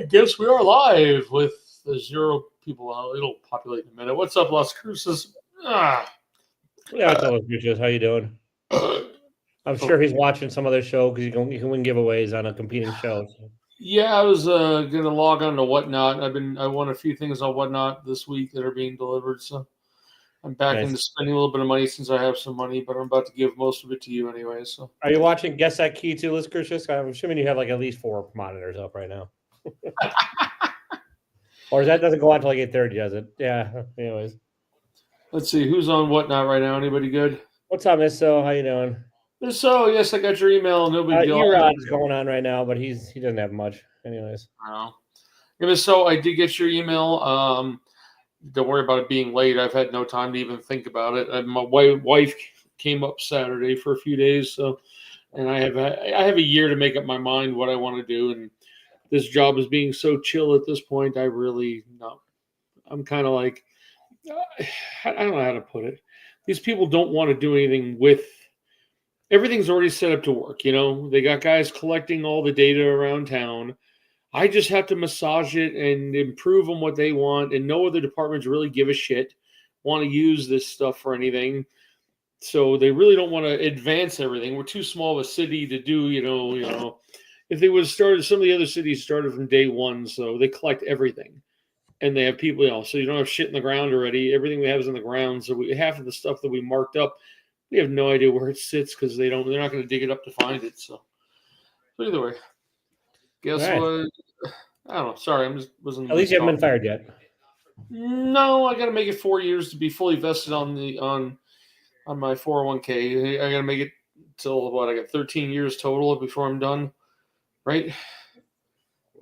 guess we are live with the 0 people. It'll populate in a minute. What's up, Las Cruces? Yeah, it's all Cruces. How you doing? I'm sure he's watching some other show because he can win giveaways on a competing show. So. Yeah, I was gonna log on to Whatnot. I won a few things on Whatnot this week that are being delivered, so I'm back into spending a little bit of money since I have some money, but I'm about to give most of it to you anyway. So, are you watching Guess That Key too, Las Cruces? I'm assuming you have like at least 4 monitors up right now. Or that doesn't go on until like 8:30, does it? Yeah. Anyways, let's see who's on Whatnot right now. Anybody good? What's up, Miss So? How you doing? So yes, I got your email. No big deal. Erod's going on right now, but he doesn't have much. Anyways, So I did get your email. Don't worry about it being late. I've had no time to even think about it. My wife came up Saturday for a few days, so and I have a year to make up my mind what I want to do. And this job is being so chill at this point. I really no. I'm kind of like I don't know how to put it. These people don't want to do anything with. Everything's already set up to work. You know, they got guys collecting all the data around town. I just have to massage it and improve on what they want, and no other departments really give a shit, want to use this stuff for anything. So they really don't want to advance everything. We're too small of a city to do, you know. If they would have started, some of the other cities started from day one, so they collect everything. And they have people, so you don't have shit in the ground already. Everything we have is in the ground. So half of the stuff that we marked up, we have no idea where it sits because they're not going to dig it up to find it. So either way. Guess what? I don't know. Sorry, wasn't. At least you haven't been fired yet. No, I got to make it 4 years to be fully vested on my 401k. I got to make it till what? I got 13 years total before I'm done, right?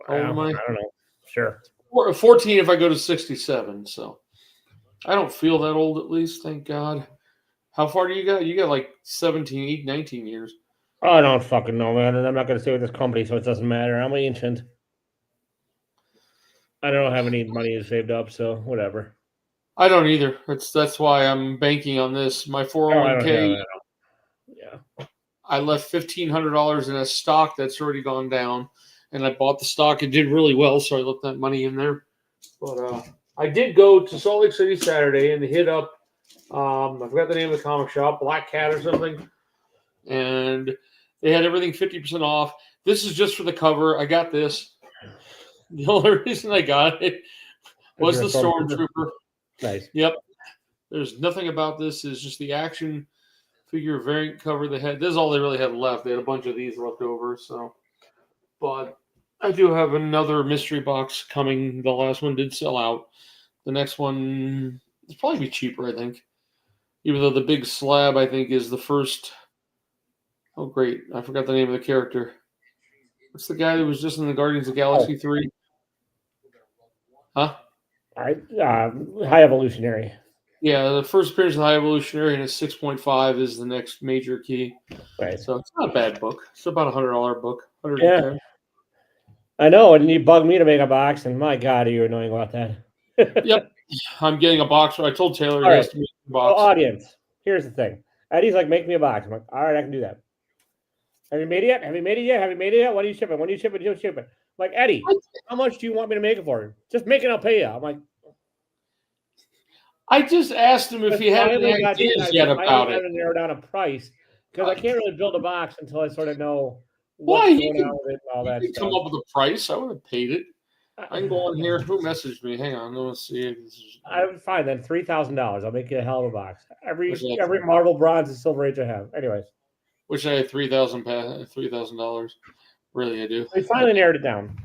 How old am I? I don't know. Sure. 14 if I go to 67. So I don't feel that old, at least. Thank God. How far do you got? You got like 17, 19 years. Oh, I don't fucking know, man. And I'm not going to stay with this company, so it doesn't matter. I'm ancient. I don't have any money saved up, so whatever. I don't either. That's why I'm banking on this. My 401k. I left $1,500 in a stock that's already gone down, and I bought the stock. It did really well, so I left that money in there. But I did go to Salt Lake City Saturday and hit up. I forgot the name of the comic shop, Black Cat or something, and they had everything 50% off. This is just for the cover. I got this. The only reason I got it was the Stormtrooper. Nice. Yep. There's nothing about this. It's just the action figure variant cover they had. This is all they really had left. They had a bunch of these left over. So, but I do have another mystery box coming. The last one did sell out. The next one will probably be cheaper, I think. Even though the big slab, I think, is the first. Oh, great. I forgot the name of the character. What's the guy that was just in the Guardians of the Galaxy 3? Huh? High Evolutionary. Yeah, the first appearance of High Evolutionary and a 6.5 is the next major key. Right. So it's not a bad book. It's about $100 book. $110. Yeah. I know, and you bugged me to make a box, and my God, are you annoying about that? Yep. I'm getting a box. I told Taylor he has to make a box. So audience, here's the thing. Eddie's like, make me a box. I'm like, all right, I can do that. Have you made it yet? Have you made it yet? When are you shipping? When are you shipping? I'm like, Eddie, how much do you want me to make it for? Just make it, I'll pay you. I'm like, I just asked him if he had any ideas yet about it. I haven't narrowed down a price because I can't really build a box until I sort of know what's going on with it and all that stuff. Come up with a price. I would have paid it. I can go on here. Who messaged me? Hang on. Let's see. I'm fine then. $3,000. I'll make you a hell of a box. Every Marvel bronze and silver age I have. Anyways. Wish I had $3,000. Really, I do. We finally narrowed it down.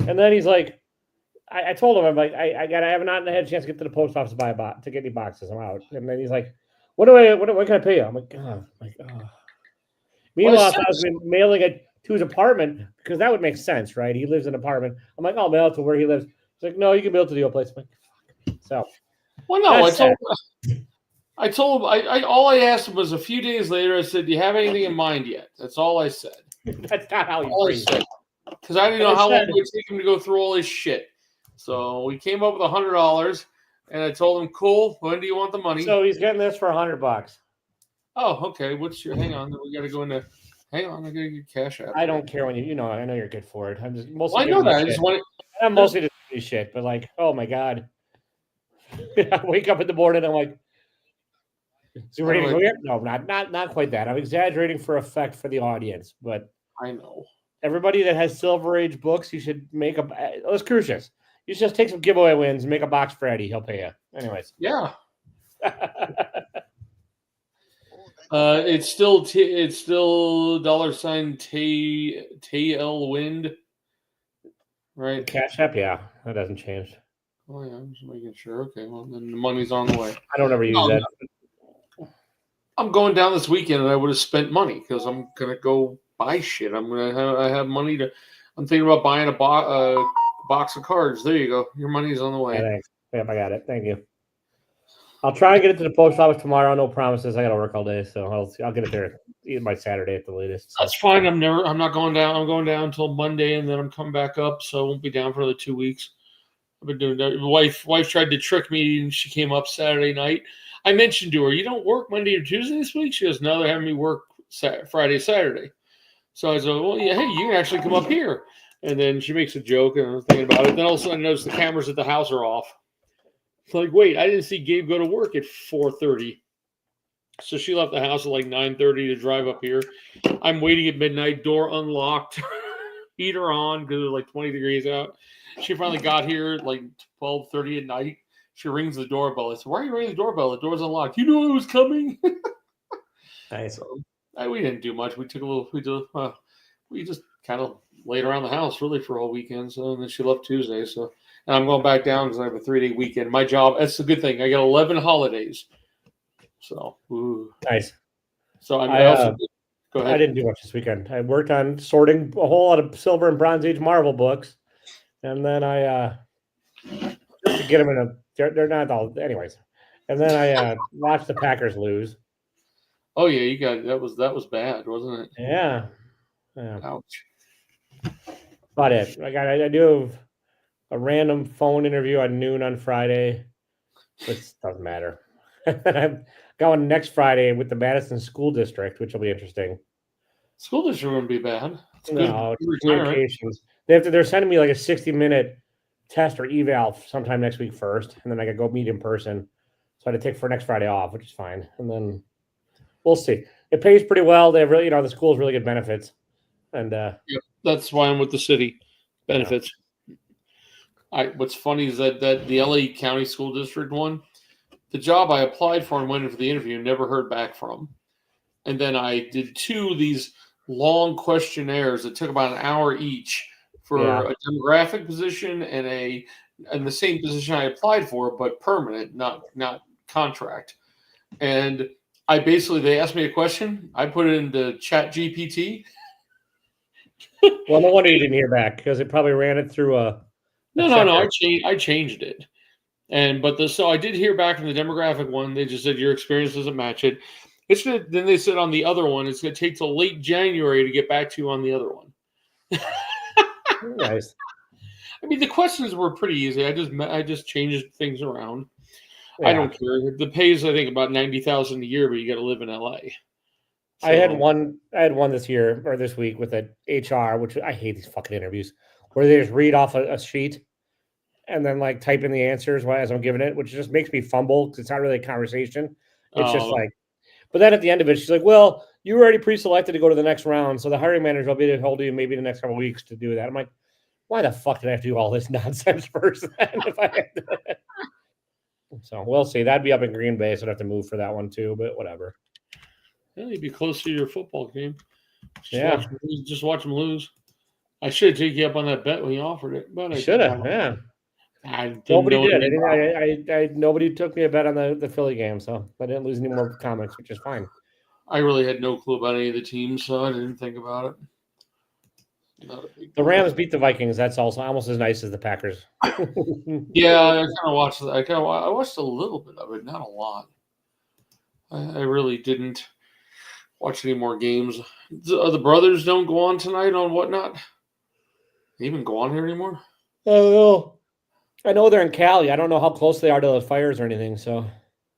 And then he's like, I told him, I'm like, I have not had a chance to get to the post office to buy to get any boxes. I'm out. And then he's like, what can I pay you? I'm like, oh. Meanwhile, I was mailing it to his apartment because that would make sense, right? He lives in an apartment. I'm like, I'll mail it to where he lives. He's like, no, you can mail it to the old place. I'm like, so. Well, no, I told him, all I asked him was a few days later, I said, do you have anything in mind yet? That's all I said. That's not how you phrased it. Because I didn't know how long it would take him to go through all his shit. So we came up with $100, and I told him, cool, when do you want the money? So he's getting this for $100. Oh, okay. Hang on. We got to go into Hang on, I gotta get Cash App. I don't care when you know. I know you're good for it. I'm just Well, mostly I know giving you that. I shit. just want I'm mostly just giving you shit, but like, oh my god, I wake up in the morning. I'm like, is he ready to go yet? No, not quite that. I'm exaggerating for effect for the audience, but I know. everybody that has Silver Age books, you should make a. Let's crucius. You should just take some giveaway wins and make a box for Eddie. He'll pay you. Anyways. Yeah. It's still $sign TL Wind, right? Cash App, yeah, that doesn't change. Oh yeah, I'm just making sure. Okay, well then the money's on the way. I don't ever use that. I'm going down this weekend, and I would have spent money because I'm gonna go buy shit. I have money to. I'm thinking about buying a box of cards. There you go. Your money's on the way. Yeah, thanks. Yep, I got it. Thank you. I'll try and get it to the post office tomorrow. No promises. I got to work all day, so I'll get it there by Saturday at the latest. So. That's fine. I'm not going down. I'm going down until Monday, and then I'm coming back up. So I won't be down for another 2 weeks. I've been doing that. Wife tried to trick me, and she came up Saturday night. I mentioned to her, "You don't work Monday or Tuesday this week?" She goes, "No, they're having me work Friday, Saturday." So I said, "Well, yeah, hey, you can actually come up here." And then she makes a joke, and I was thinking about it. Then all of a sudden, I noticed the cameras at the house are off. It's like, wait, I didn't see Gabe go to work at 4:30. So she left the house at like 9:30 to drive up here. I'm waiting at midnight, door unlocked, heater on because it was like 20 degrees out. She finally got here at like 12:30 at night. She rings the doorbell. I said, "Why are you ringing the doorbell? The door's unlocked." "You knew I was coming." Nice. So, we didn't do much. We took a little. We just kind of laid around the house really for a whole weekend. So and then she left Tuesday. So and I'm going back down because I have a 3-day weekend. My job. That's the good thing. I got 11 holidays. So nice. So I also go ahead. I didn't do much this weekend. I worked on sorting a whole lot of Silver and Bronze Age Marvel books, and then I just to get them in a. They're not all, anyways. And then I watched the Packers lose. Oh yeah, you got that was bad, wasn't it? Yeah. Ouch. About it. Like I do have a random phone interview at noon on Friday, which doesn't matter. I'm going next Friday with the Madison School District, which will be interesting. School district wouldn't be bad. It's no, it's communications. They're sending me like a 60-minute test or eval sometime next week first, and then I got to go meet in person. So I had to take for next Friday off, which is fine. And then we'll see. It pays pretty well. They have really, the school's really good benefits. And that's why I'm with the city benefits. Yeah. What's funny is that the LA County School District one, the job I applied for and went in for the interview, never heard back from. And then I did 2 of these long questionnaires that took about an hour each for a demographic position and the same position I applied for, but permanent, not contract. And they asked me a question. I put it into Chat GPT. Well, no wonder you didn't hear back because it probably ran it through a. No. I changed it. So I did hear back from the demographic one. They just said your experience doesn't match it. Then they said on the other one, it's going to take till late January to get back to you on the other one. Nice. I mean, the questions were pretty easy. I just changed things around. Yeah. I don't care. The pay is, I think, about $90,000 a year, but you got to live in LA. So, I had one this year or this week with an HR, which I hate these fucking interviews, where they just read off a sheet and then like type in the answers as I'm giving it, which just makes me fumble because it's not really a conversation. It's just like, but then at the end of it, she's like, "Well, you were already pre-selected to go to the next round, so the hiring manager will be to hold you maybe the next couple of weeks to do that." I'm like, why the fuck did I have to do all this nonsense first? If I had to... So we'll see. That'd be up in Green Bay, so I'd have to move for that one too. But whatever. Yeah, you'd be close to your football game. Just watch them lose. I should have taken you up on that bet when you offered it, but I should have. Yeah. Nobody did. Nobody took me a bet on the Philly game, so I didn't lose any more comments, which is fine. I really had no clue about any of the teams, so I didn't think about it. The Rams beat the Vikings. That's also almost as nice as the Packers. Yeah, I kind of watched. I watched a little bit of it, not a lot. I really didn't watch any more games. The brothers don't go on tonight on whatnot. They even go on here anymore? I don't know. I know they're in Cali. I don't know how close they are to the fires or anything. So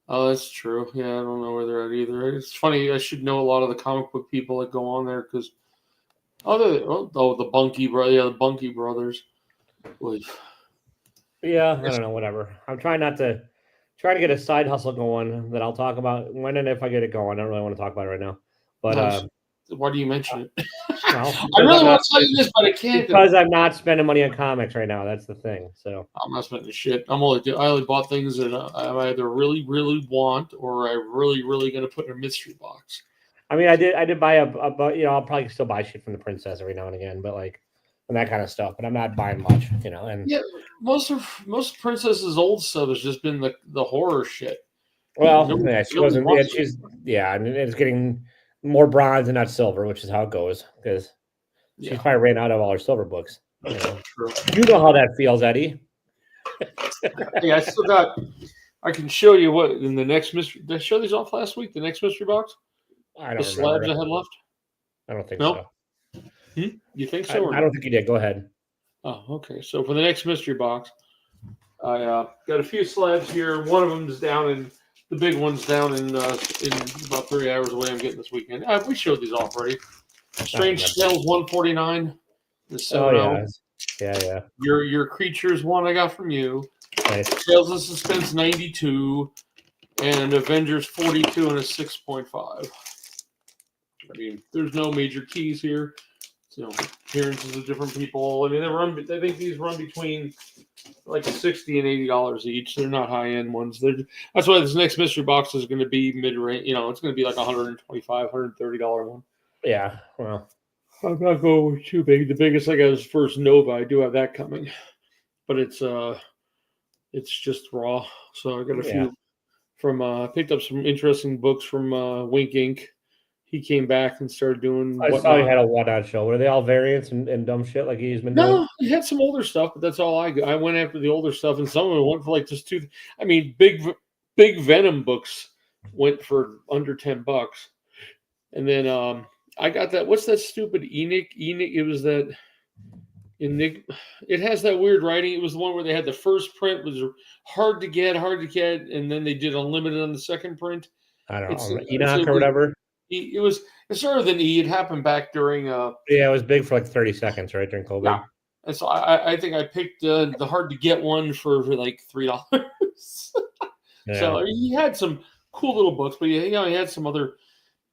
Oh, that's true. Yeah, I don't know where they're at either. It's funny. I should know a lot of the comic book people that go on there because the Bunky brother, yeah, the Bunky brothers. Boy, Yeah, I don't know, whatever. I'm trying to get a side hustle going that I'll talk about when and if I get it going. I don't really want to talk about it right now. But nice. Why do you mention it? well, I really want to tell you this, but I can't. because I'm not spending money on comics right now. That's the thing. So I'm not spending shit. I only bought things that I either really, really want or I really, really going to put in a mystery box. I mean, I did buy I'll probably still buy shit from the princess every now and again, but like, and that kind of stuff. But I'm not buying much, And yeah, most Princess's old stuff has just been the horror shit. Well, yeah, she wasn't. Yeah, and it's getting more bronze and not silver, which is how it goes because she's probably ran out of all her silver books. True. You know how that feels, Eddie. Yeah, I still got. I can show you what in the next mystery. Did I show these off last week? The next mystery box. I don't the slabs I had left. I don't think so. You think so? I don't think you did. Go ahead. Oh, okay. So for the next mystery box, I got a few slabs here. One of them is down in the big one's down in about 3 hours away. I'm getting this weekend. We showed these off already. Strange Tales 149. Oh yeah. Your Creatures one I got from you. Nice. Tales of Suspense 92 and Avengers 42 and a 6.5. I mean, there's no major keys here. Appearances of different people. I mean, I think these run between like $60 and $80 each. They're not high end ones. That's why this next mystery box is going to be mid range. It's going to be like $125, $130 one. Yeah, well, I'm not going with too big. The biggest I got is First Nova. I do have that coming, but it's just raw. So I got a few from. Picked up some interesting books from Wink Inc. He came back and started doing. I saw he had a Whatnot show. Were they all variants and dumb shit like he's been doing? No, he had some older stuff, but that's all I went after the older stuff, and some of them went for like just two. I mean, big Venom books went for under $10, and then I got that. What's that stupid Enoch? It was that. It has that weird writing. It was the one where they had the first print was hard to get, and then they did unlimited on the second print. I don't know, Enoch or whatever. It started with an E. It happened back during. Yeah, it was big for like 30 seconds, right, during COVID. Yeah. And so I think I picked the hard to get one for like $3. Yeah. So he had some cool little books, but he had some other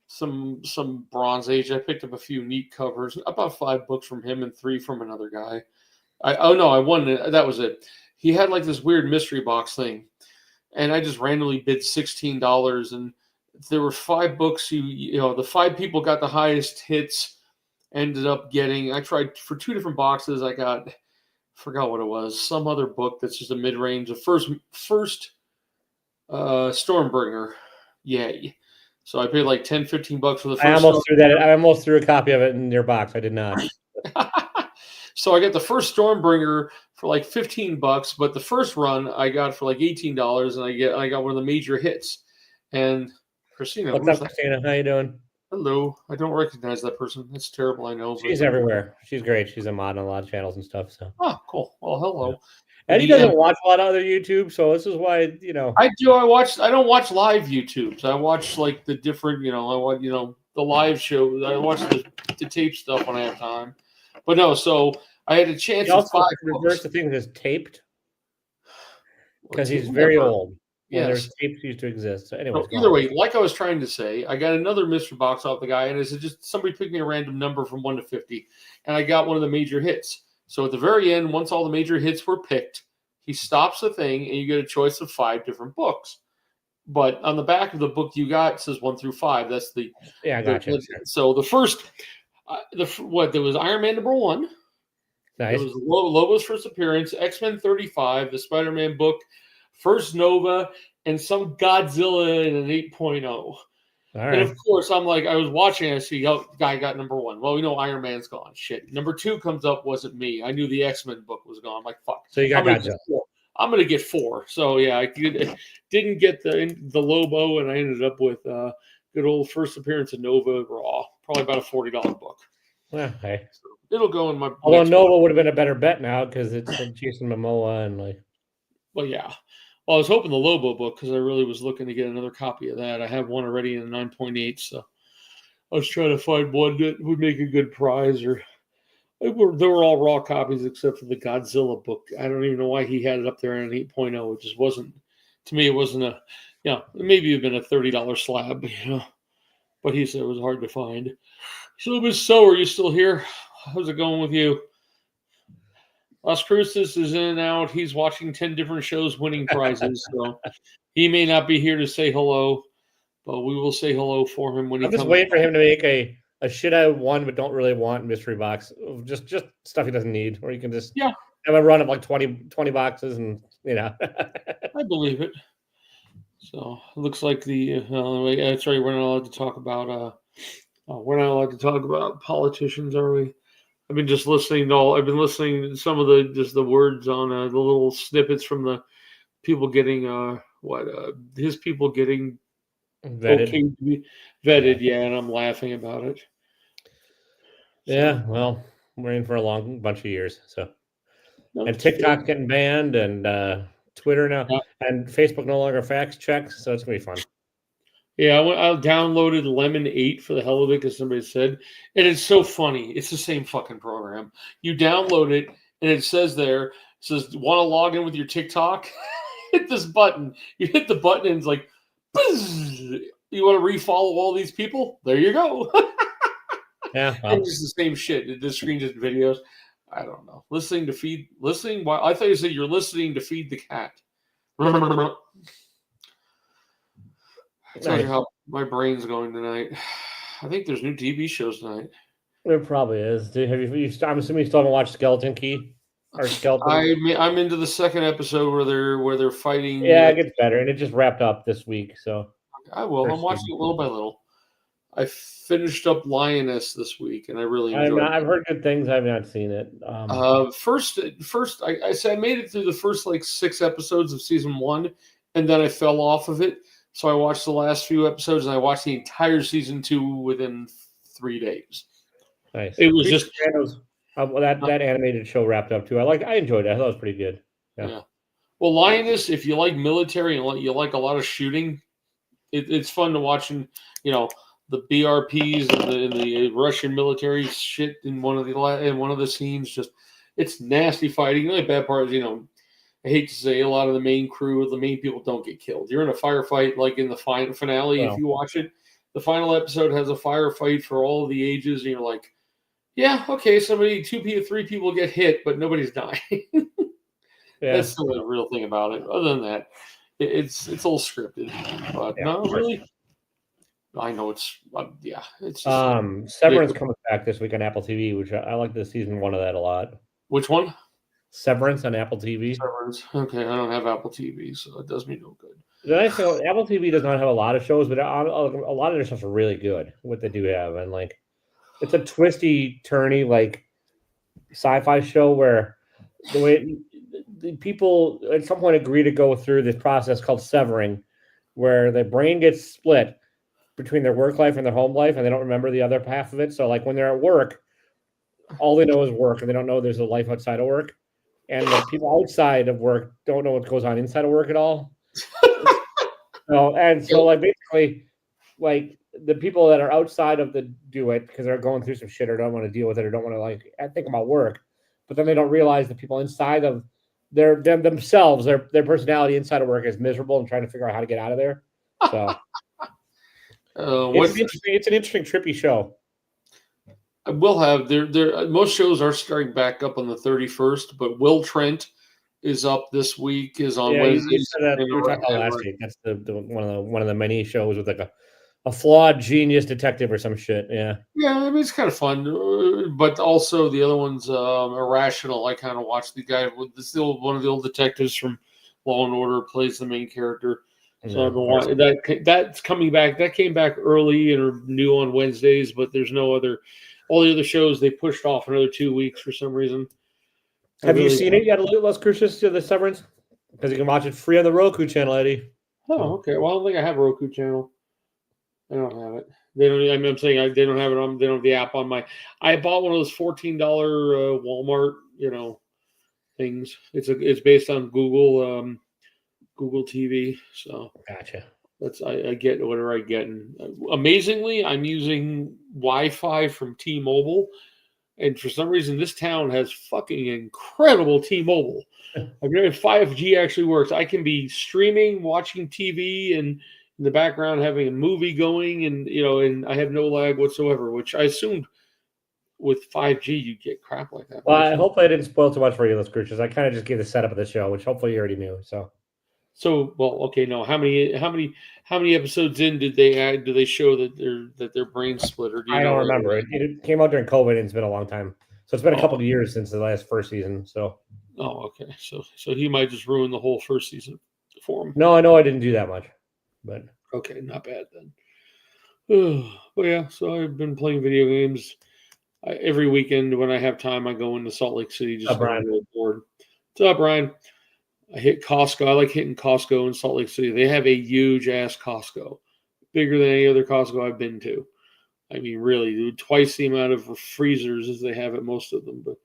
some Bronze Age. I picked up a few neat covers, about 5 books from him and 3 from another guy. I won it. That was it. He had like this weird mystery box thing, and I just randomly bid $16 and. There were 5 books. The 5 people got the highest hits. Ended up getting. I tried for 2 different boxes. I forgot what it was. Some other book that's just a mid range. The first Stormbringer. Yay! So I paid like $10-15 for the first. I almost threw a copy of it in your box. I did not. So I got the first Stormbringer for like $15, but the first run I got for like $18, and I got one of the major hits. And Christina, what's up, Christina? How you doing? Hello. I don't recognize that person. That's terrible. I know. She's everywhere. She's great. She's a mod on a lot of channels and stuff. So. Oh, cool. Well, hello. Yeah. Eddie doesn't watch a lot of other YouTube, so this is why I do. I don't watch live YouTubes. I watch like the different. I watch the live show. I watch the tape stuff when I have time. But no, so I had a chance. Also, reverse the thing that's taped because he's very old. Yeah, there's tapes used to exist. So anyway, either way, like I was trying to say, I got another mystery box off the guy, and it said just somebody picked me a random number from 1 to 50, and I got one of the major hits. So at the very end, once all the major hits were picked, he stops the thing, and you get a choice of 5 different books. But on the back of the book you got, it says 1 through 5. That's the I got you. So the first, there was Iron Man #1. Nice. There was Lobo's first appearance, X-Men 35, the Spider-Man book. First Nova, and some Godzilla in an 8.0. All right. And of course, I was watching, I see, guy got #1. Well, we know Iron Man's gone. Shit. #2 comes up, wasn't me. I knew the X-Men book was gone. I'm like, fuck. So you got Godzilla. I'm going to get 4. So, yeah, I didn't get the Lobo, and I ended up with good old first appearance of Nova Raw. Probably about a $40 book. Well, hey. So it'll go in my... Although Nova would have been a better bet now because it's Jason Momoa and like... Well, yeah. Well, I was hoping the Lobo book because I really was looking to get another copy of that. I have one already in 9.8, so I was trying to find one that would make a good prize. Or they were all raw copies except for the Godzilla book. I don't even know why he had it up there in an 8.0. It just wasn't, to me, it wasn't a, maybe it'd been a $30 slab, but he said it was hard to find. So, Miss So, are you still here? How's it going with you? Las Cruces is in and out. He's watching 10 different shows, winning prizes. So he may not be here to say hello, but we will say hello for him when he I'm comes. just waiting for him to make a shit I want but don't really want mystery box. Just stuff he doesn't need, or you can just have a run of like 20 boxes, and I believe it. So it looks like that's right. We're not allowed to talk about politicians, are we? I've been just listening I've been listening to some of the words on the little snippets from the people getting his people getting vetted. okay to be vetted. Yeah, and I'm laughing about it. Yeah, well, we're in for a long bunch of years. So, and TikTok's getting banned, and Twitter now, and Facebook no longer fact checks. So it's gonna be fun. Yeah, I downloaded Lemon 8 for the hell of it because somebody said, and it's so funny. It's the same fucking program. You download it, and it says, want to log in with your TikTok? Hit this button. You hit the button, and it's like, buzz! You want to refollow all these people? There you go. Yeah, well. It's the same shit. The screen just videos. I don't know. Listening. Why? I thought you said you're listening to feed the cat. Tell you how my brain's going tonight. I think there's new TV shows tonight. There probably is. Have you? I'm assuming you still haven't watched Skeleton Key or Skeleton. I'm into the second episode where they're fighting. Yeah, it gets better, and it just wrapped up this week. So I will. I'm watching it little by little. I finished up Lioness this week, and I really enjoyed it. I've heard good things. I have not seen it. First, I said I made it through the first 6 episodes of season 1, and then I fell off of it. So I watched the last few episodes, and I watched the entire season 2 within 3 days. Nice. It was just that animated show wrapped up too. I enjoyed it. I thought it was pretty good. Yeah. Well, Lioness, if you like military and you like a lot of shooting, it's fun to watch. And the BRPs and the Russian military shit in one of the scenes. Just it's nasty fighting. The only bad part is I hate to say a lot of the main crew, the main people don't get killed. You're in a firefight like in the finale. If you watch it, the final episode has a firefight for all of the ages, and you're like, yeah, okay, 3 people get hit, but nobody's dying. That's the real thing about it. Other than that, it's all scripted. But no, really. I know it's It's just, Severance comes back this week on Apple TV, which I like the season 1 of that a lot. Which one? Severance on Apple TV. Severance. Okay, I don't have Apple TV, so it does me no good. The nice thing, Apple TV does not have a lot of shows, but a lot of their stuff are really good. What they do have, and it's a twisty, turny sci-fi show where the way the people at some point agree to go through this process called severing, where their brain gets split between their work life and their home life, and they don't remember the other half of it. So when they're at work, all they know is work, and they don't know there's a life outside of work. And the people outside of work don't know what goes on inside of work at all. Basically, the people that are outside of do it because they're going through some shit or don't want to deal with it or don't want to think about work, but then they don't realize the people inside of themselves, their personality inside of work is miserable and trying to figure out how to get out of there. So it's an interesting, trippy show. I will have most shows are starting back up on the 31st, but Will Trent is up this week. Is on Wednesday. You said that we were talking about last week. That's one of the many shows with a flawed genius detective or some shit. Yeah. Yeah, I mean it's kind of fun, but also the other one's Irrational. I kind of watched the guy with one of the old detectives from Law and Order plays the main character. So that's coming back. That came back early and are new on Wednesdays, but there's no other. All the other shows they pushed off another 2 weeks for some reason. Have you seen it yet, Las Cruces, to the Severance? Because you can watch it free on the Roku channel, Eddie. Oh, okay. Well, I don't think I have a Roku channel. I don't have it. They don't. I'm saying they don't have it on. They don't have the app on my. I bought one of those $14 Walmart, things. It's based on Google. Google TV. So Gotcha. I get whatever I get. And amazingly, I'm using Wi-Fi from T-Mobile, and for some reason, this town has fucking incredible T-Mobile. I mean, if 5G actually works, I can be streaming, watching TV, and in the background having a movie going, and and I have no lag whatsoever. Which I assumed with 5G you get crap like that. Well, hopefully I didn't spoil too much for you, those creatures. I kind of just gave the setup of the show, which hopefully you already knew. So well, okay, no. How many episodes in did they add? Do they show that their brain split? Or do you I know don't remember. It came out during COVID, and it's been a long time. So it's been a couple of years since the last first season. So. Oh, okay. So he might just ruin the whole first season for him. No, I know I didn't do that much, but okay, not bad then. Well, yeah. So I've been playing video games. Every weekend when I have time, I go into Salt Lake City just to get bored. What's up, Brian? I hit Costco. I like hitting Costco in Salt Lake City. They have a huge ass Costco, bigger than any other Costco I've been to. I mean, really, twice the amount of freezers as they have at most of them, but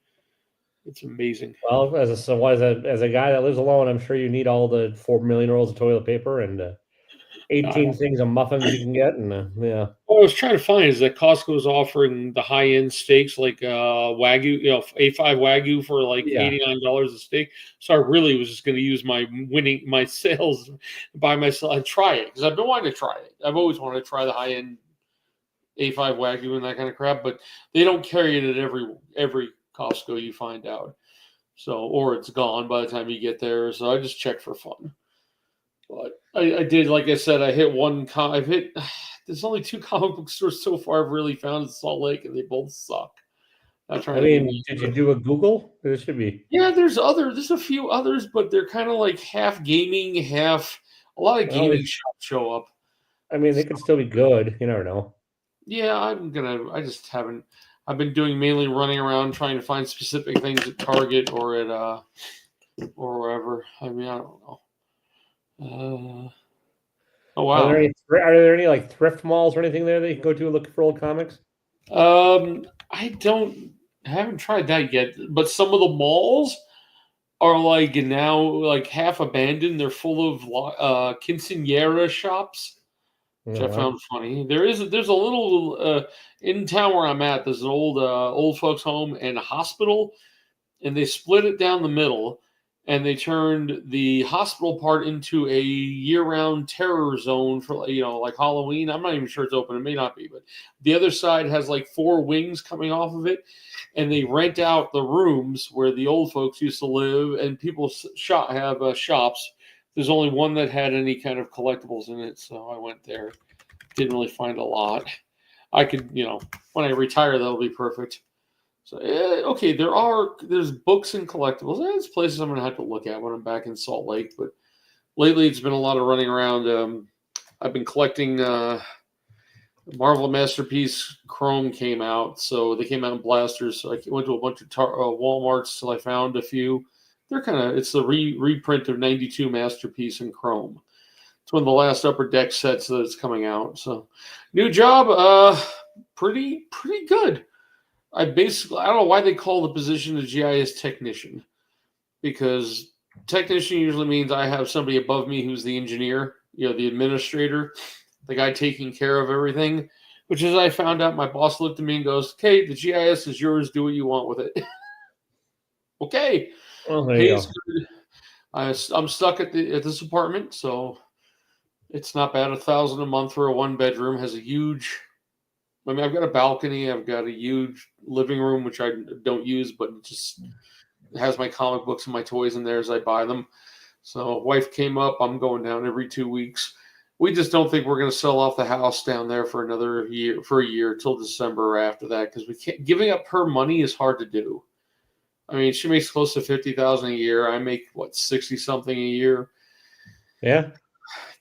it's amazing. Well, as a guy that lives alone, I'm sure you need all the 4 million rolls of toilet paper and 18 things of muffins you can get, and yeah. What I was trying to find is that Costco is offering the high end steaks like Wagyu, A5 Wagyu for like $89 a steak. So I really was just going to use my sales, buy myself and try it because I've been wanting to try it. I've always wanted to try the high end A5 Wagyu and that kind of crap, but they don't carry it at every Costco you find out. So, or it's gone by the time you get there. So I just check for fun. But I did, like I said, I hit one. There's only 2 comic book stores so far I've really found in Salt Lake, and they both suck. I mean, did you do a Google? There should be. Yeah, there's a few others, but they're kind of like half gaming, half a lot of gaming shops show up. I mean, they could still be good. You never know. Yeah, I just haven't. I've been doing mainly running around trying to find specific things at Target or at or wherever. I mean, I don't know. Oh wow! Are there any like thrift malls or anything there that you can go to and look for old comics? I haven't tried that yet. But some of the malls are like now like half abandoned. They're full of quinceañera shops, which I found funny. There's a little in town where I'm at. There's an old folks home and a hospital, and they split it down the middle. And they turned the hospital part into a year-round terror zone for, like Halloween. I'm not even sure it's open. It may not be, but the other side has like 4 wings coming off of it, and they rent out the rooms where the old folks used to live, and people have shops. There's only one that had any kind of collectibles in it, so I went there. Didn't really find a lot. I could, when I retire, that'll be perfect. So, okay, there's books and collectibles. There's places I'm going to have to look at when I'm back in Salt Lake. But lately, it's been a lot of running around. I've been collecting Marvel Masterpiece Chrome came out. So they came out in blasters. So I went to a bunch of Walmarts till I found a few. It's the reprint of 92 Masterpiece in Chrome. It's one of the last Upper Deck sets that is coming out. So new job, pretty good. I don't know why they call the position a GIS technician, because technician usually means I have somebody above me who's the engineer, the administrator, the guy taking care of everything, which is I found out my boss looked at me and goes, okay, the GIS is yours. Do what you want with it. Okay. Well, there you go. Good. I'm stuck at this apartment, so it's not bad. $1,000 a month for a 1-bedroom. Has a huge. I mean, I've got a balcony. I've got a huge living room, which I don't use, but it just has my comic books and my toys in there as I buy them. So wife came up. I'm going down every 2 weeks. We just don't think we're going to sell off the house down there for a year till December or after that, because we can't. Giving up her money is hard to do. I mean, she makes close to $50,000 a year. I make 60 something a year. Yeah.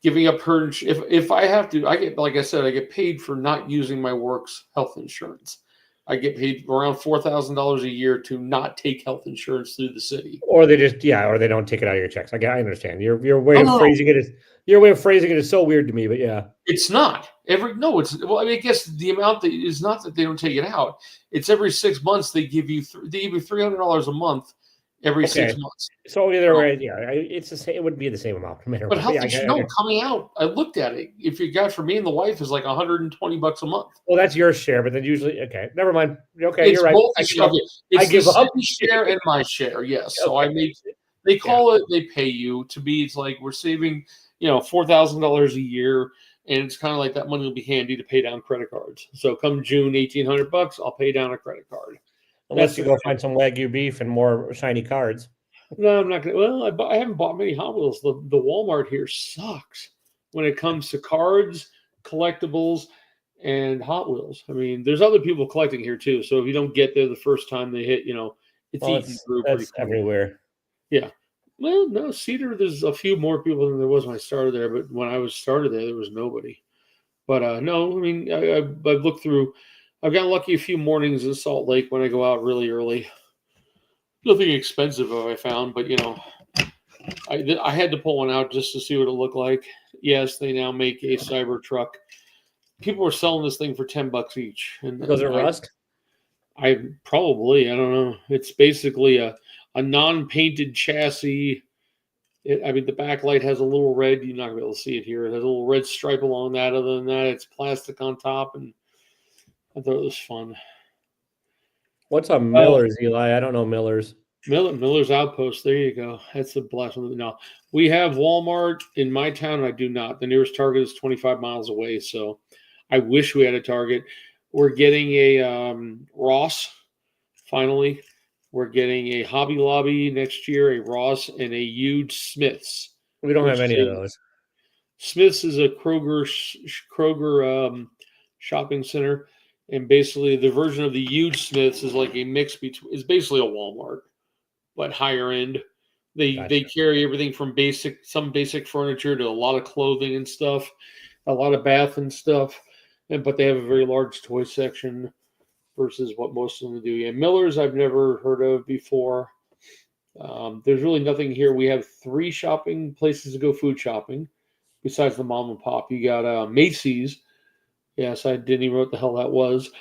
Giving up her, if I have to, I get paid for not using my work's health insurance. I get paid around $4,000 a year to not take health insurance through the city. Or they don't take it out of your checks. I understand. Your way of phrasing it is so weird to me, but yeah. It's not. I guess the amount that is not that they don't take it out. It's every 6 months they give you $300 a month every Okay. 6 months. So either way, yeah, it's the same. It would be the same amount no matter But what. health Yeah, insurance coming out, I looked at it. If you got for me and the wife is like $120 a month. well, that's your share, but then usually, okay, never mind. Okay, It's you're right. both I the give up. share. I It's the give up. city share and my share. Yes. So I Okay. made. They call it. They pay you to be. It's like we're saving, $4,000 a year, and it's kind of like that money will be handy to pay down credit cards. So come June, $1,800, I'll pay down a credit card. Unless you go find some Wagyu beef and more shiny cards. No, I'm not gonna. Well, I haven't bought many Hot Wheels. The Walmart here sucks when it comes to cards, collectibles, and Hot Wheels. I mean, there's other people collecting here too. So if you don't get there the first time they hit, it's Well, eaten through pretty that's quick. everywhere. Yeah. Well, no, Cedar. There's a few more people than there was when I started there, but when I was started there was nobody. But no, I mean, I've looked through. I've gotten lucky a few mornings in Salt Lake when I go out really early. Nothing expensive I found, but I had to pull one out just to see what it looked like. Yes, they now make a Cybertruck. People are selling this thing for $10 each. And Does it rust? I don't know. It's basically a non-painted chassis. The backlight has a little red. You're not gonna be able to see it here. It has a little red stripe along that. Other than that, it's plastic on top, and I thought it was fun. What's a Miller's, Eli? I don't know Miller's. Miller's Outpost. There you go. That's the last one. No, we have Walmart in my town. I do not. The nearest Target is 25 miles away. So I wish we had a Target. We're getting a Ross. Finally, we're getting a Hobby Lobby next year, a Ross, and a huge Smith's. We don't have any of those. Smith's is a Kroger shopping center, and basically the version of the huge Smith's is like a mix between. It's basically a Walmart, but higher end. They carry everything from some basic furniture to a lot of clothing and stuff, a lot of bath and stuff, but they have a very large toy section versus what most of them do. Yeah, Miller's I've never heard of before. There's really nothing here. We have 3 shopping places to go food shopping besides the mom and pop. You got Macy's. Yes, I didn't even know what the hell that was.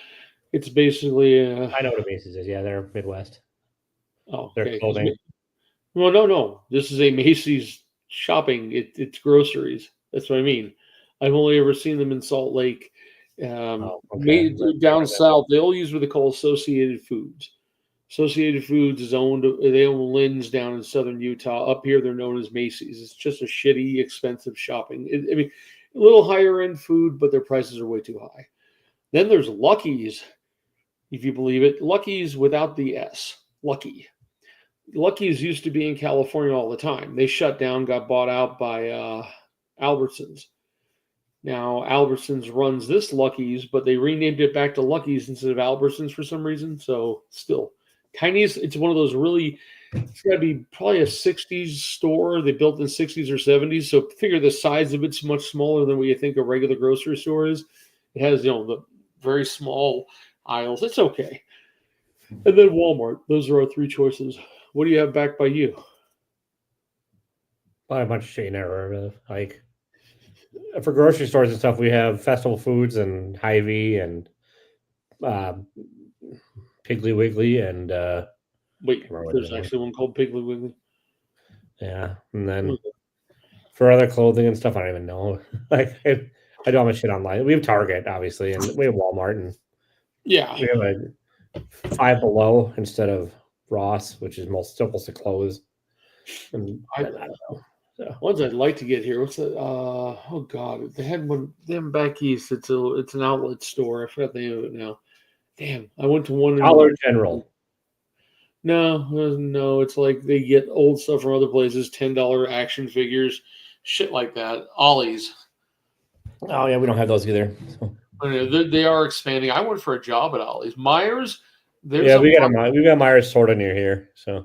It's basically I know what a Macy's is. Yeah, they're Midwest. Oh, they're okay. clothing. Well, no. This is a Macy's shopping. It's groceries. That's what I mean. I've only ever seen them in Salt Lake. Down south, they all use what they call Associated Foods. Associated Foods is owned. They own Lynn's down in southern Utah. Up here, they're known as Macy's. It's just a shitty, expensive shopping. A little higher end food, but their prices are way too high. Then there's Lucky's, if you believe it. Lucky's without the S. Lucky's used to be in California all the time. They shut down, got bought out by Albertsons. Now, Albertsons runs this Lucky's, but they renamed it back to Lucky's instead of Albertsons for some reason. So still, tiniest. It's one of those really, it's got to be probably a 60s store. They built in the 60s or 70s. So figure the size of it's much smaller than what you think a regular grocery store is. It has, the very small aisles. It's okay. And then Walmart. Those are our 3 choices. What do you have back by you? I have a bunch of shit you never heard of. Like, for grocery stores and stuff, we have Festival Foods and Hy-Vee and Piggly Wiggly and wait, there's actually one called Piggly Wiggly. Yeah, and then for other clothing and stuff, I don't even know. Like, I do all my shit online. We have Target, obviously, and we have Walmart, and we have a Five Below instead of Ross, which is most to close. And I don't know. So. Ones I'd like to get here. What's that? Oh God, they had one. Them back east. It's an outlet store. I forgot the name of it now. Damn, I went to one. Dollar General. No, it's like they get old stuff from other places. $10 action figures, shit like that. Ollie's. Oh yeah, we don't have those either. So. They are expanding. I went for a job at Ollie's. Myers. We got Myers sort of near here. So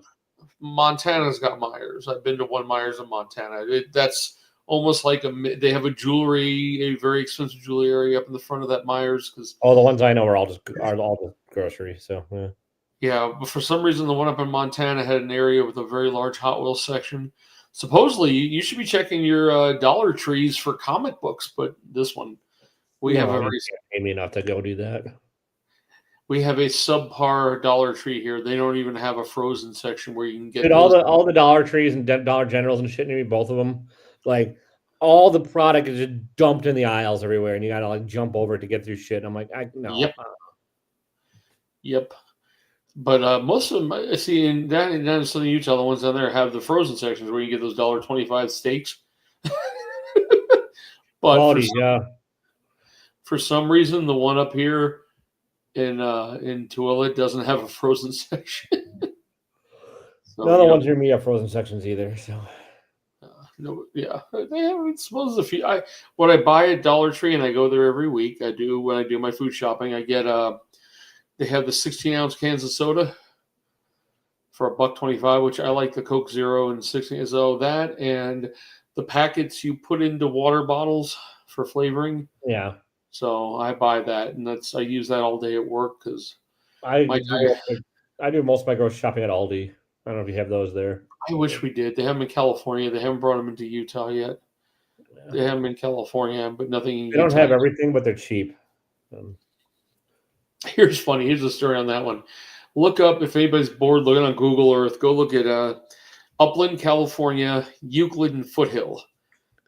Montana's got Myers. I've been to one Myers in Montana. That's almost like they have a very expensive jewelry area up in the front of that Myers because the ones I know are all just grocery. So yeah, but for some reason the one up in Montana had an area with a very large Hot Wheels section. Supposedly you should be checking your Dollar Trees for comic books, but this one we have pay me enough to go do that. We have a subpar Dollar Tree here. They don't even have a frozen section where you can get Dude, those. all the Dollar Trees and Dollar Generals and shit, maybe both of them, like all the product is just dumped in the aisles everywhere, and you gotta like jump over it to get through shit. And I'm like, I no. Yep, yep. But most of them, I see down in Southern Utah, the ones down there have the frozen sections where you get those $1.25 steaks. But Quality, yeah. for some reason, the one up here in Tooele doesn't have a frozen section. So, None of the ones near me have frozen sections either. So no, yeah, they have. I suppose a few. What I buy at Dollar Tree, and I go there every week. I do when I do my food shopping. I get they have the 16-ounce cans of soda for $1.25, which I like the Coke Zero and 16. So that and the packets you put into water bottles for flavoring. yeah, So I buy that, and I use that all day at work because I do most of my grocery shopping at Aldi. I don't know if you have those there. I wish we did. They have them in California. They haven't brought them into Utah yet. Yeah. They have them in California, but nothing in They don't have everything, but they're cheap. Here's funny. Here's a story on that one. Look up, if anybody's bored looking on Google Earth, go look at Upland, California, Euclid, and Foothill.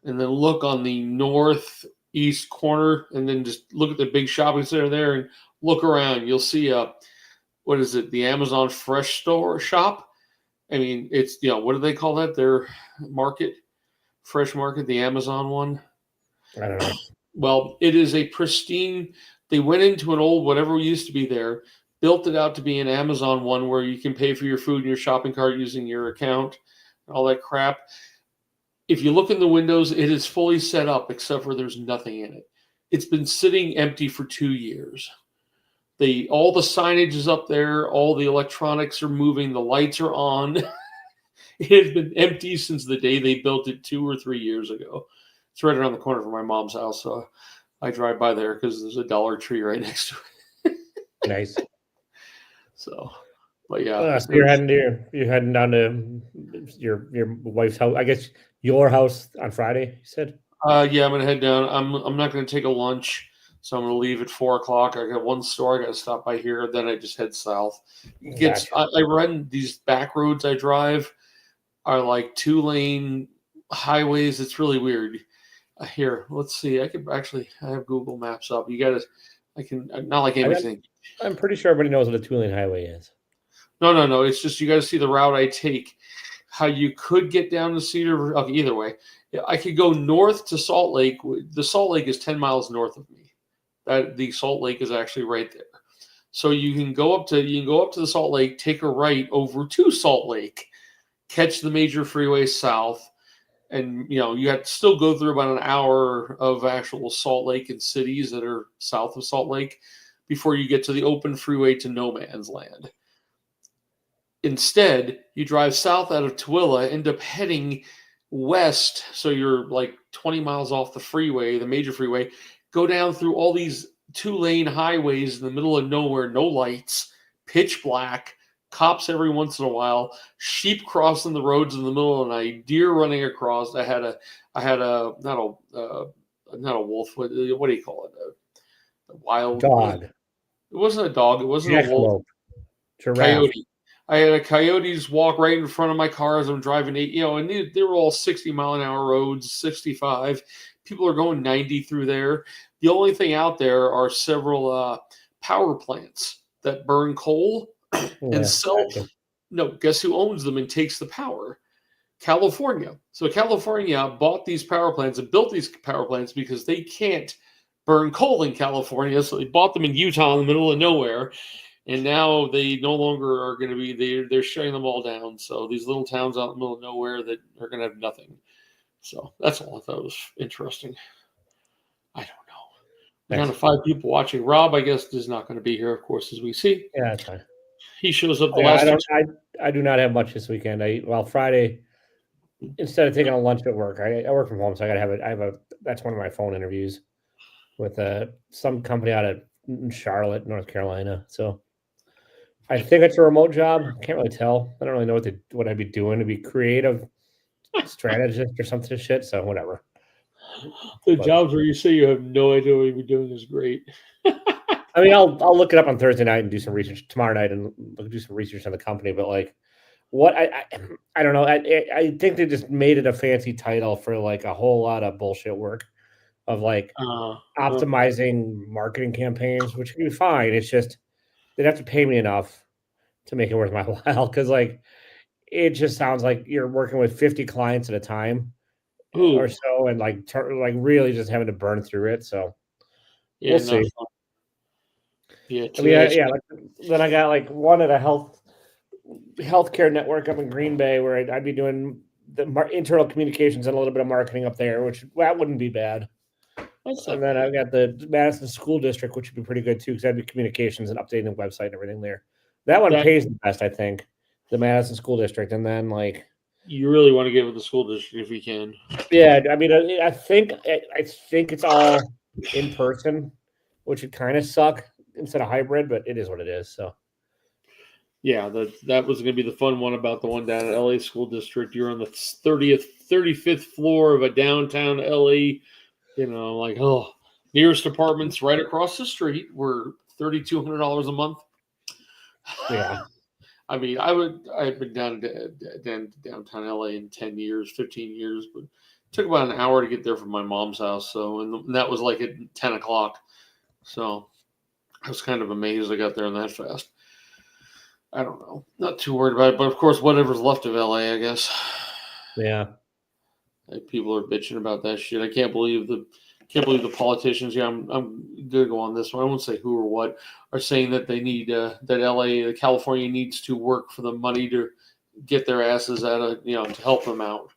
And then look on the northeast corner, and then just look at the big shopping center there and look around. You'll see what is it? The Amazon Fresh Store shop. I mean, it's, what do they call that? Their market, fresh market, the Amazon one. I don't know. Well, it is a pristine. They went into an old whatever used to be there, built it out to be an Amazon one where you can pay for your food in your shopping cart using your account, all that crap. If you look in the windows, it is fully set up except for there's nothing in it. It's been sitting empty for 2 years. All the signage is up there, all the electronics are moving, the lights are on. It has been empty since the day they built it 2 or 3 years ago. It's right around the corner from my mom's house, so I drive by there because there's a Dollar Tree right next to it. Nice. So, but yeah, so you're heading down to your wife's house. I guess your house on Friday. You said. Yeah, I'm gonna head down. I'm not gonna take a lunch. So I'm going to leave at 4:00. I got one store. I got to stop by here. Then I just head south. I run these back roads I drive are like 2-lane highways. It's really weird. Here, let's see. I have Google Maps up. I can, not like anything. I'm pretty sure everybody knows what a 2-lane highway is. No. It's just, you got to see the route I take, how you could get down to Cedar. Okay, either way. I could go north to Salt Lake. The Salt Lake is 10 miles north of me. The Salt Lake is actually right there. So you can go up to the Salt Lake, take a right over to Salt Lake, catch the major freeway south, and you have to still go through about an hour of actual Salt Lake and cities that are south of Salt Lake before you get to the open freeway to no man's land. Instead, you drive south out of Tooele, end up heading west, so you're like 20 miles off the freeway, the major freeway. Go down through all these 2-lane highways in the middle of nowhere, no lights, pitch black, cops every once in a while, sheep crossing the roads in the middle of the night, deer running across. I had a not a wolf. What do you call it? A wild dog. It wasn't a dog. It wasn't a wolf. Coyote. I had a coyotes walk right in front of my car as I'm driving. And they were all 60-mile-an-hour roads, 65. People are going 90 through there. The only thing out there are several power plants that burn coal and sell. No, guess who owns them and takes the power? California. So California bought these power plants and built these power plants because they can't burn coal in California. So they bought them in Utah in the middle of nowhere. And now they no longer are going to be, they're shutting them all down. So these little towns out in the middle of nowhere that are going to have nothing. So that's all I thought was interesting. I don't know. We're down to 5 people watching. Rob, I guess, is not going to be here, of course, as we see. Yeah, that's fine. He shows up the last. I do not have much this weekend. Friday, instead of taking a lunch at work, I work from home, so that's one of my phone interviews with some company out of Charlotte, North Carolina. So I think it's a remote job. Can't really tell. I don't really know what I'd be doing to be creative strategist or something shit. So whatever. The jobs where you say you have no idea what you're doing is great. I mean, I'll look it up on Thursday night and do some research tomorrow night and do some research on the company. But like, what I don't know. I think they just made it a fancy title for like a whole lot of bullshit work of like Uh, uh, optimizing marketing campaigns, which can be fine. It's just they'd have to pay me enough to make it worth my while because like it just sounds like you're working with 50 clients at a time or ooh, so, and like like really just having to burn through it. So we'll yeah, see. not fun. Yeah, I mean, today. yeah. Like, then I got like one at a healthcare network up in Green Bay where I'd be doing the internal communications and a little bit of marketing up there, which that wouldn't be bad. That's And not then bad. I've got the Madison School District, which would be pretty good too, because that'd be communications and updating the website and everything there. That one That pays the best, I think, the Madison School District. And then like, you really want to give it the school district if you can. yeah, I mean, I think it's all in person, which would kind of suck instead of hybrid, but it is what it is. So Yeah, that was going to be the fun one about the one down at LA School District. You're on the 35th floor of a downtown LA. Like, oh, nearest apartments right across the street were $3,200 a month. yeah, I mean, I've been down to downtown LA in 10 years, 15 years, but it took about an hour to get there from my mom's house. So, and that was like at 10 o'clock. So I was kind of amazed I got there in that fast. I don't know. Not too worried about it, but of course, whatever's left of LA, I guess. yeah, Like, people are bitching about that shit. I can't believe the politicians. Yeah, I'm gonna go on this one. I won't say who or what are saying that they need that LA, California needs to work for the money to get their asses out of to help them out.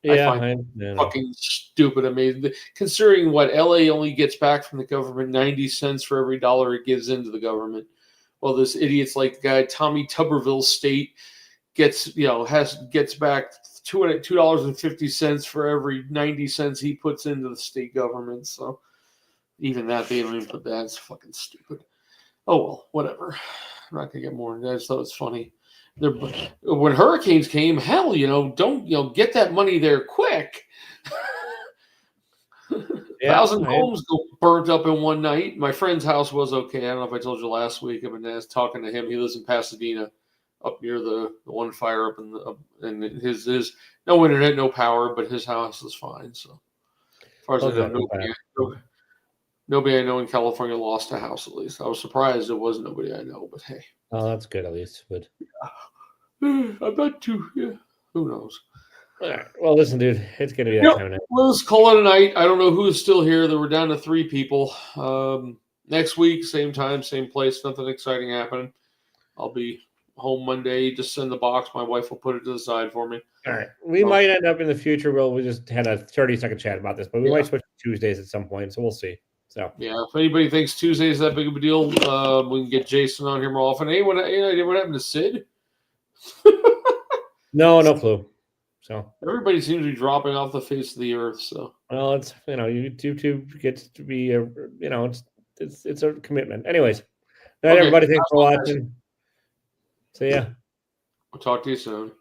I yeah. find You know, fucking stupid amazing considering what LA only gets back from the government 90 cents for every dollar it gives into the government. Well, this idiot's like the guy Tommy Tuberville State gets back $2.50 for every 90 cents he puts into the state government. So even that they don't even put that. It's fucking stupid. Oh well, whatever. I'm not gonna get more into that. I just thought it's funny. When hurricanes came, hell, don't get that money there quick. yeah, 1,000 homes go burnt up in one night. My friend's house was okay. I don't know if I told you last week. I've been talking to him. He lives in Pasadena, up near the one fire up in and his no internet, no power, but his house is fine. So as far as I know, nobody I know in California lost a house. At least I was surprised it was nobody I know. But hey, oh, that's good at least. But I'm not too. Yeah, who knows? all right. Well, listen, dude, it's gonna be that Yep. time of night. Let's call it a night. I don't know who's still here. There were down to 3 people. Next week, same time, same place. Nothing exciting happening. I'll be home Monday. Just send the box. My wife will put it to the side for me. All right. We might end up in the future. Well, we just had a 30-second chat about this, but we might switch to Tuesdays at some point. So we'll see. So yeah, if anybody thinks Tuesday is that big of a deal, we can get Jason on here more often. Hey, what happened to Sid? no clue. So everybody seems to be dropping off the face of the earth. So well, it's YouTube gets to be a it's a commitment. Anyways, night, everybody. Thanks for watching. So yeah, we'll talk to you soon.